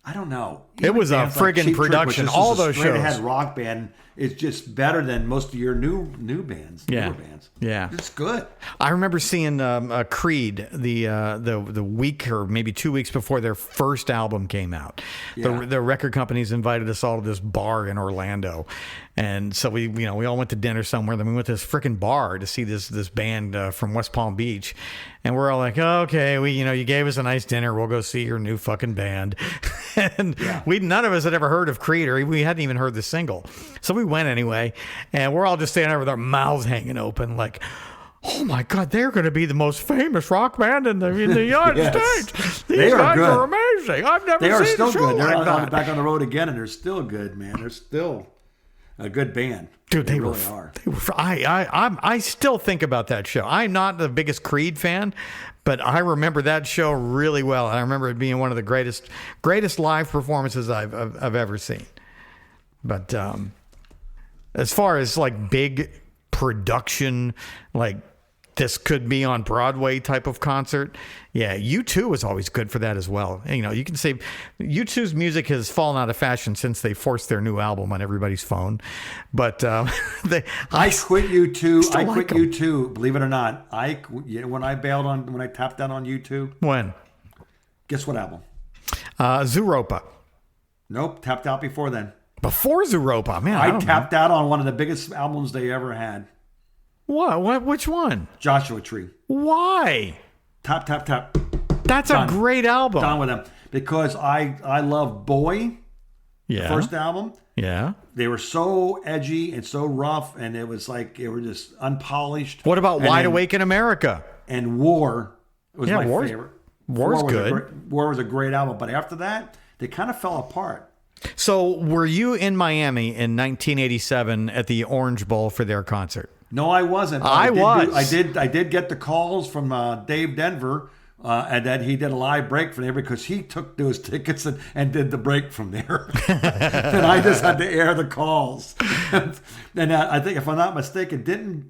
I don't know. It was a bands like friggin' Cheap Trick, production. which is All just a those shows. straight-ahead rock band is just better than most of your new bands, Yeah. newer bands. Yeah. It's good. I remember seeing Creed the week or maybe 2 weeks before their first album came out. Yeah. The record companies invited us all to this bar in Orlando, and so we all went to dinner somewhere. Then we went to this freaking bar to see this band from West Palm Beach, and we're all like, oh, okay, you gave us a nice dinner. We'll go see your new fucking band, and none of us had ever heard of Creed, or we hadn't even heard the single, so we went anyway, and we're all just standing there with our mouths hanging open, like, oh my God, they're going to be the most famous rock band in the United Yes. States. They These are guys good. are amazing. I've never They are seen still a show good. They're like that. back on the road again, and they're still good, man. They're still a good band. Dude, they really were. are. They were. I still think about that show. I'm not the biggest Creed fan, but I remember that show really well. I remember it being one of the greatest live performances I've ever seen. But as far as like big production, like this could be on Broadway type of concert, yeah, U2 was always good for that as well. And, you can say U2's music has fallen out of fashion since they forced their new album on everybody's phone. But I quit U2. still I like quit 'em. U2. Believe it or not, when I tapped out on U2. when Guess what album? Zooropa. Nope, tapped out before then. Before Zooropa, man. I don't know. tapped out on one of the biggest albums they ever had. What? Which one? Joshua Tree. Why? Tap. That's Done. a great album. Done with them because I love Boy, Yeah. first album. Yeah. They were so edgy and so rough, and it was like they were just unpolished. What about And Wide then- Awake in America? And War was Yeah, my War's- favorite. War's War was good. War was a great album, but after that, they kind of fell apart. So, were you in Miami in 1987 at the Orange Bowl for their concert? No, I wasn't. but I was. I did get the calls from Dave Denver, And then he did a live break from there because he took those tickets and did the break from there. And I just had to air the calls. And I think, if I'm not mistaken,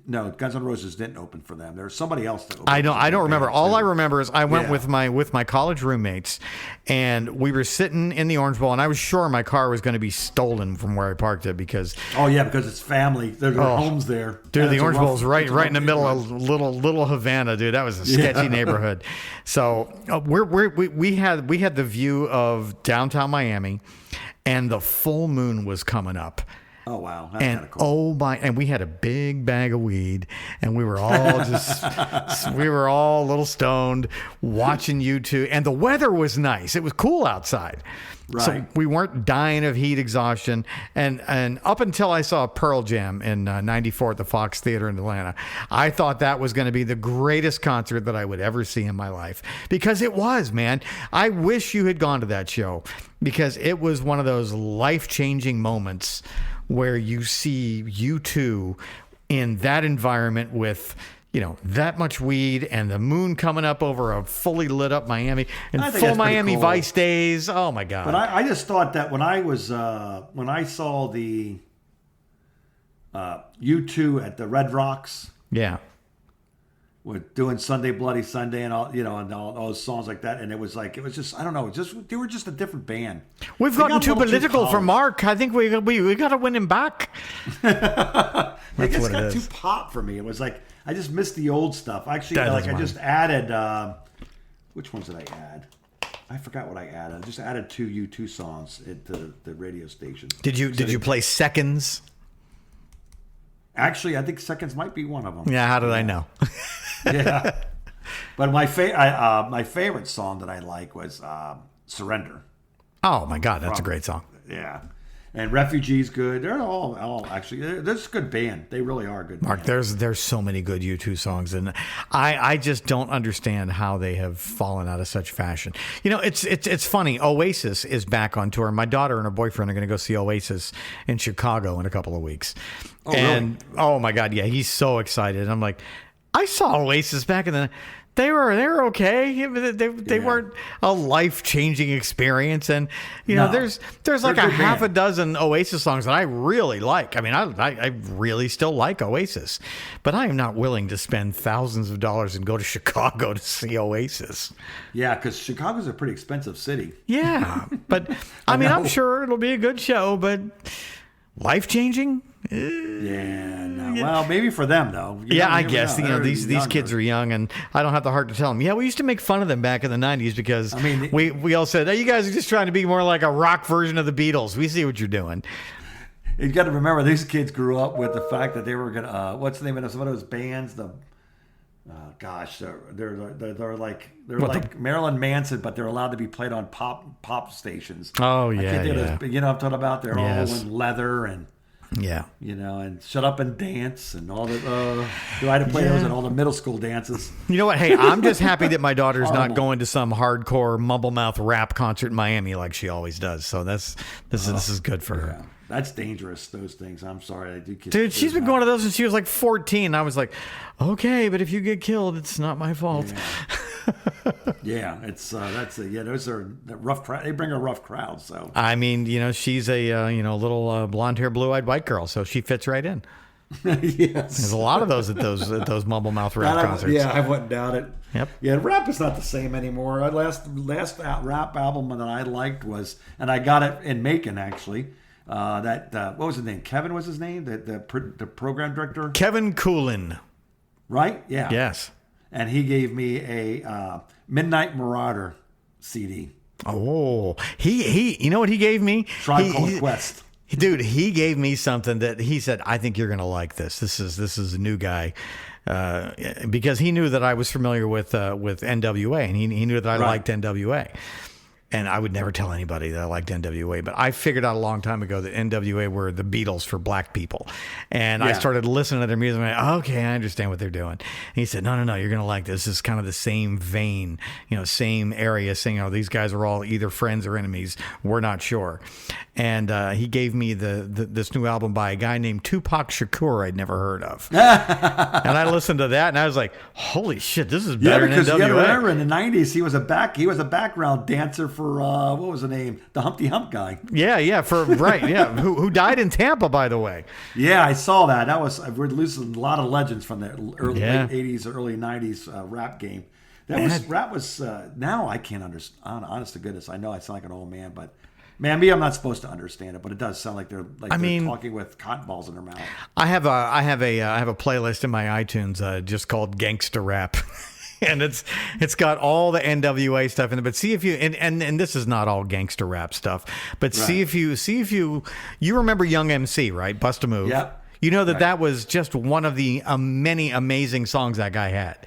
Guns N' Roses didn't open for them. There was somebody else that opened. I don't remember. All I remember is I went with my college roommates, and we were sitting in the Orange Bowl, and I was sure my car was going to be stolen from where I parked it because because it's family. There's homes there. Dude, the Orange Bowl's right in the middle of little Havana, dude. That was a sketchy neighborhood. So we had the view of downtown Miami, and the full moon was coming up. Oh wow, that's kind of cool. Oh my! And we had a big bag of weed, and we were all we were all a little stoned, watching U2, and the weather was nice. It was cool outside, right? So we weren't dying of heat exhaustion. And up until I saw Pearl Jam in '94 at the Fox Theater in Atlanta, I thought that was going to be the greatest concert that I would ever see in my life, because it was, man. I wish you had gone to that show, because it was one of those life-changing moments where you see U2 in that environment with, that much weed and the moon coming up over a fully lit up Miami and full Miami cool. Vice days. Oh my God. But I just thought that when I saw the U2 at the Red Rocks. Yeah. With doing Sunday Bloody Sunday and all, and all those songs like that, and it was just I don't know, they were just a different band. We've gotten too political for Mark. I think we got to win him back. It just got too pop for me. It was like I just missed the old stuff. Actually, I just added. Which ones did I add? I forgot what I added. I just added 2 U2 songs at the radio station. Did you play Seconds? Actually, I think Seconds might be one of them. Yeah, how did I know? Yeah, but my favorite song that I like was "Surrender." Oh my God, that's a great song. Yeah, and "Refugee's" good. They're all actually. They're just a good band. They really are a good. Mark, band. there's so many good U2 songs, and I just don't understand how they have fallen out of such fashion. It's funny. Oasis is back on tour. My daughter and her boyfriend are going to go see Oasis in Chicago in a couple of weeks. Oh, and really? Oh my God, yeah, he's so excited. I'm like, I saw Oasis back in the. They were okay. They weren't a life-changing experience, and there's like a half a dozen Oasis songs that I really like. I mean, I really still like Oasis, but I am not willing to spend thousands of dollars and go to Chicago to see Oasis. Yeah, because Chicago's a pretty expensive city. Yeah, but I mean, I'm sure it'll be a good show, but life-changing. Yeah, no. Well, maybe for them though. I guess these kids are young, and I don't have the heart to tell them. Yeah, we used to make fun of them back in the '90s because we all said, "Hey, you guys are just trying to be more like a rock version of the Beatles." We see what you're doing. You got to remember, these kids grew up with the fact that they were gonna. What's the name of some of those bands? They're like Marilyn Manson, but they're allowed to be played on pop stations. Oh yeah, those, what I'm talking about? They're all in leather and. Yeah. And Shut Up and Dance and all the I had to play those at all the middle school dances. You know what? Hey, I'm just happy that my daughter's not going to some hardcore mumble mouth rap concert in Miami like she always does. So this is good for her. Yeah. That's dangerous, those things. I'm sorry. I do. Dude, she's been going to those since she was like 14. I was like, okay, but if you get killed, it's not my fault. Yeah, those are rough crowd. They bring a rough crowd. So I mean, she's a little blonde hair, blue eyed white girl, so she fits right in. Yes, there's a lot of those at those mumble mouth rap concerts. Yeah, I wouldn't doubt it. Yep. Yeah, rap is not the same anymore. Last rap album that I liked was, and I got it in Macon actually. What was his name? Kevin was his name. The program director. Kevin Coolin. Right? Yeah. Yes. And he gave me a Midnight Marauder CD. Oh, he you know what he gave me? Tribe Called Quest. Dude, he gave me something that he said, I think you're going to like this. This is a new guy. Because he knew that I was familiar with NWA, and he knew that I liked NWA. and I would never tell anybody that I liked NWA, but I figured out a long time ago that NWA were the Beatles for black people. And I started listening to their music, and I'm like, okay, I understand what they're doing. And he said, no, you're going to like this. This is kind of the same vein, same area, saying, these guys are all either friends or enemies. We're not sure. And he gave me this new album by a guy named Tupac Shakur I'd never heard of. And I listened to that, and I was like, holy shit, this is better than NWA. Yeah, remember in the 90s, he was a background dancer for, what was the name? The Humpty Hump guy. Yeah, who died in Tampa, by the way. Yeah, I saw that. We're losing a lot of legends from the late 80s, early 90s rap game. Rap was now I can't understand. Honest to goodness, I know I sound like an old man, but man, I'm not supposed to understand it, but it does sound like they're talking with cotton balls in their mouth. I have a playlist in my iTunes just called Gangsta Rap. And it's got all the NWA stuff in it. But see if you and this is not all gangster rap stuff. But see if you remember Young MC, right? Bust a Move. Yeah. You know that was just one of the many amazing songs that guy had.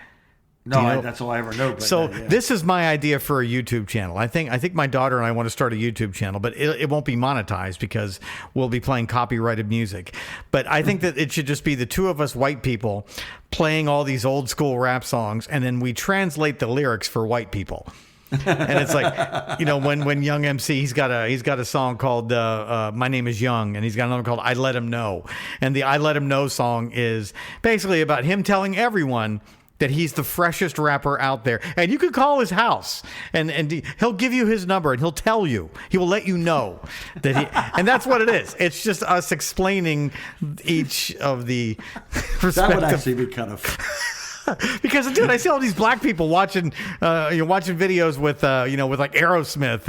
No, that's all I ever know. But this is my idea for a YouTube channel. I think my daughter and I want to start a YouTube channel, but it won't be monetized because we'll be playing copyrighted music. But I think that it should just be the two of us white people playing all these old school rap songs, and then we translate the lyrics for white people. And it's like, when Young MC, he's got a song called My Name Is Young, and he's got another called I Let Him Know. And the I Let Him Know song is basically about him telling everyone that he's the freshest rapper out there. And you could call his house, and he'll give you his number, and he'll tell you. He will let you know that he... And that's what it is. It's just us explaining each of the respective... That would actually be kind of... Because, dude, I see all these black people watching videos with like Aerosmith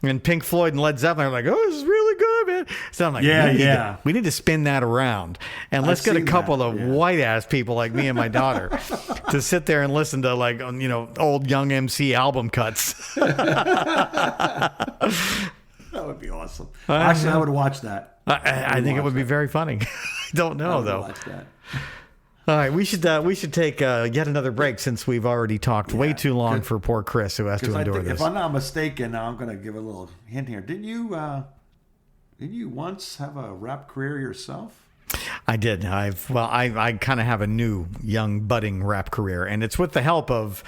and Pink Floyd and Led Zeppelin. I'm like, oh, this is really good, man. So I'm like, we need to spin that around, and let's get a couple of white ass people like me and my daughter to sit there and listen to old Young MC album cuts. That would be awesome. Actually, I would watch that. I think it would be very funny. I don't know though. Watch that. All right, we should take yet another break since we've already talked way too long for poor Chris, who has to endure this. If I'm not mistaken, I'm going to give a little hint here. Didn't you once have a rap career yourself? I did. I kind of have a new young budding rap career, and it's with the help of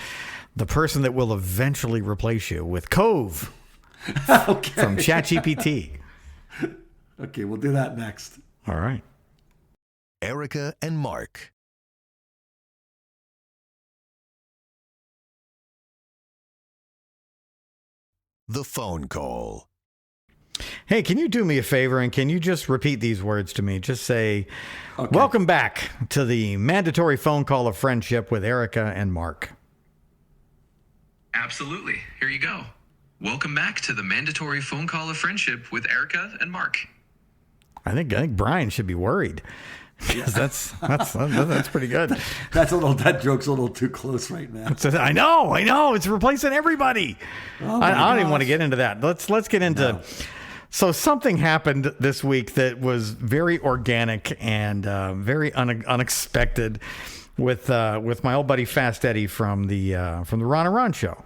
the person that will eventually replace you with Cove from ChatGPT. Okay, we'll do that next. All right. Erica and Mark. The phone call. Hey, can you do me a favor, and can you just repeat these words to me? Just say, Welcome back to the mandatory phone call of friendship with Erica and Mark. Absolutely. Here you go. Welcome back to the mandatory phone call of friendship with Erica and Mark. I think Brian should be worried. Because that's pretty good. That joke's a little too close right now. I know. It's replacing everybody. I don't even want to get into that. Let's get into. No. So something happened this week that was very organic and very unexpected with my old buddy Fast Eddie from the Ron and Ron show,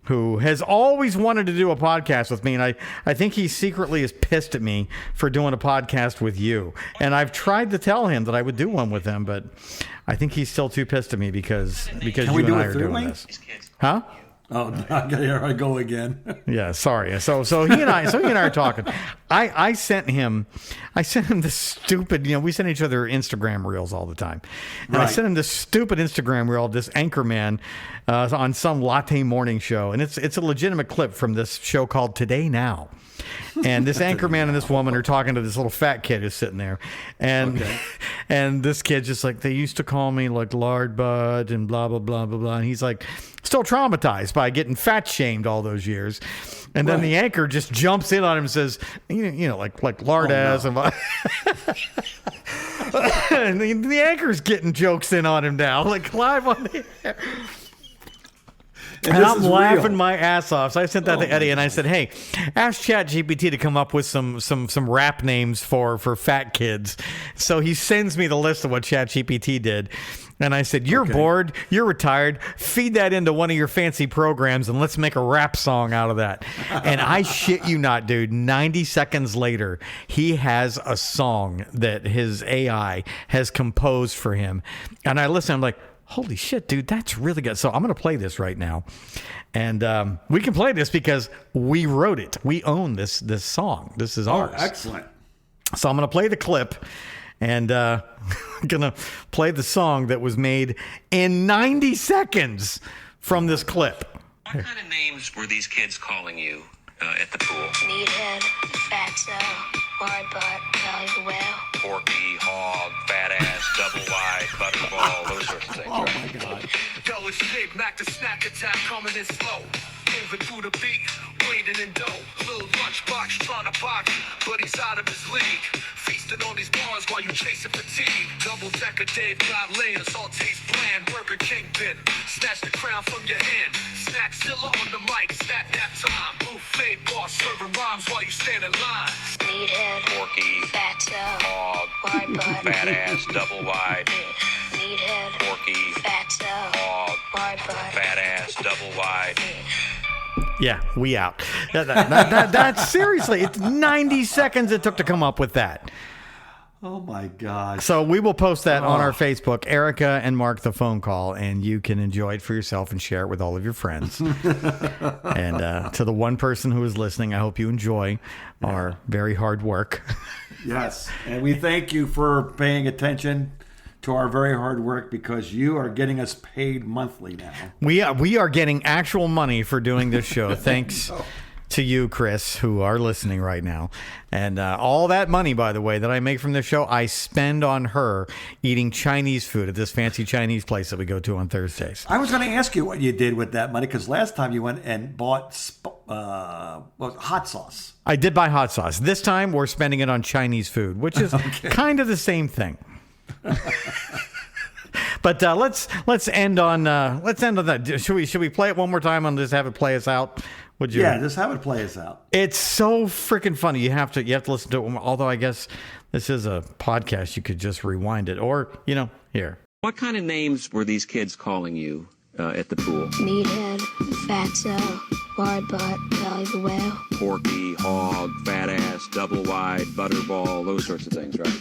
who has always wanted to do a podcast with me. And I think he secretly is pissed at me for doing a podcast with you. And I've tried to tell him that I would do one with him, but I think he's still too pissed at me because you and I are doing this. Huh? Oh, here I go again. Yeah, sorry. So he and I are talking. I sent him this stupid, we send each other Instagram reels all the time. And I sent him this stupid Instagram reel of this anchor man on some latte morning show. And it's a legitimate clip from this show called Today Now. And this anchor man and this woman are talking to this little fat kid who's sitting there. And and this kid's just like, they used to call me like Lard Bud and blah, blah, blah, blah, blah. And he's like still traumatized by getting fat shamed all those years. And then the anchor just jumps in on him and says, like lard ass. No. And the anchor's getting jokes in on him now, like live on the air. And I'm laughing my ass off. So I sent that to Eddie, and I said, "Hey, ask ChatGPT to come up with some rap names for fat kids." So he sends me the list of what ChatGPT did, And I said, you're bored, you're retired, feed that into one of your fancy programs and let's make a rap song out of that. And I shit you not, dude, 90 seconds later, he has a song that his AI has composed for him. And I listen, I'm like, holy shit, dude, that's really good. So I'm going to play this right now. And we can play this because we wrote it. We own this song. This is ours. Oh, excellent. So I'm going to play the clip. And I'm going to play the song that was made in 90 seconds from this clip. What kind of names were these kids calling you at the pool? Meathead, fatso, wide butt, belly the whale. Porky, hog, fat ass, double wide, butterball, those sorts of things. Oh, right? my God. Yo, it's Big Mac, the snack attack coming in slow. Moving through the beat, wading in dough. Little lunchbox trying to box, but he's out of his league. Feasting on these bars while you chasing fatigue. Double decker Dave got layers, all taste bland. Burger Kingpin, snatch the crown from your hand. Snackzilla on the mic, snack that time. Buffet boss serving rhymes while you stand in line. Meathead, Porky, fatso, hog, wide butt, fat ass, double wide, meathead, porky, fatso, hog, wide butt, fat ass, double wide. Yeah, we out. That's seriously, it's 90 seconds it took to come up with that. Oh, my God. So we will post that on our Facebook, Erica and Mark the Phone Call, and you can enjoy it for yourself and share it with all of your friends. And to the one person who is listening, I hope you enjoy our very hard work. Yes. And we thank you for paying attention to our very hard work because you are getting us paid monthly now. We are getting actual money for doing this show. Thanks to you, Chris, who are listening right now. And all that money, by the way, that I make from this show, I spend on her eating Chinese food at this fancy Chinese place that we go to on Thursdays. I was going to ask you what you did with that money because last time you went and bought hot sauce. I did buy hot sauce. This time we're spending it on Chinese food, which is kind of the same thing. But let's end on that. Should we play it one more time and just have it play us out? Would you? Yeah, just have it play us out. It's so freaking funny. You have to listen to it. Although I guess this is a podcast, you could just rewind it, or here. What kind of names were these kids calling you at the pool? meathead, fatso, wide butt, belly the whale. Porky, hog, fat ass, double wide, butterball, those sorts of things, right?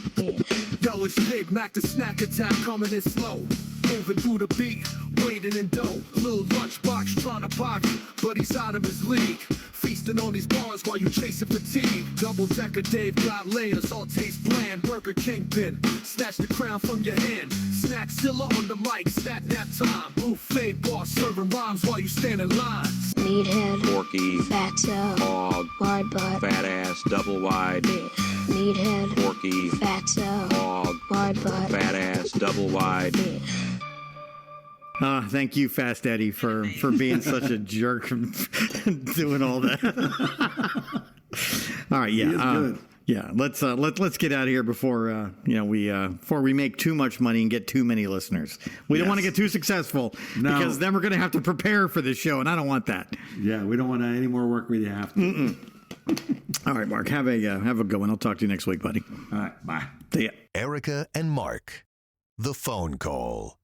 Yo, it's Big Mac, the snack attack coming in slow. Moving through the beat, wading in dough. Little lunchbox trying to box, but he's out of his league. Feasting on these bars while you chasing fatigue. Double decker Dave got layers, all taste bland. Burger Kingpin, snatch the crown from your hand. Snackzilla on the mic, snack that time. Buffet boss serving rhymes while you stand in line. Meathead, Porky, fatso, hog, wide butt, fat ass, double wide, meathead, porky, fatso, hog, wide butt, fat ass, double wide. Thank you, Fast Eddie, for being such a jerk and doing all that. All right, yeah, He is good. yeah. Let's get out of here before before we make too much money and get too many listeners. We don't want to get too successful because then we're going to have to prepare for this show, and I don't want that. Yeah, we don't want any more work we have to. All right, Mark, have a good one. I'll talk to you next week, buddy. All right, bye. See ya. Erica and Mark, the phone call.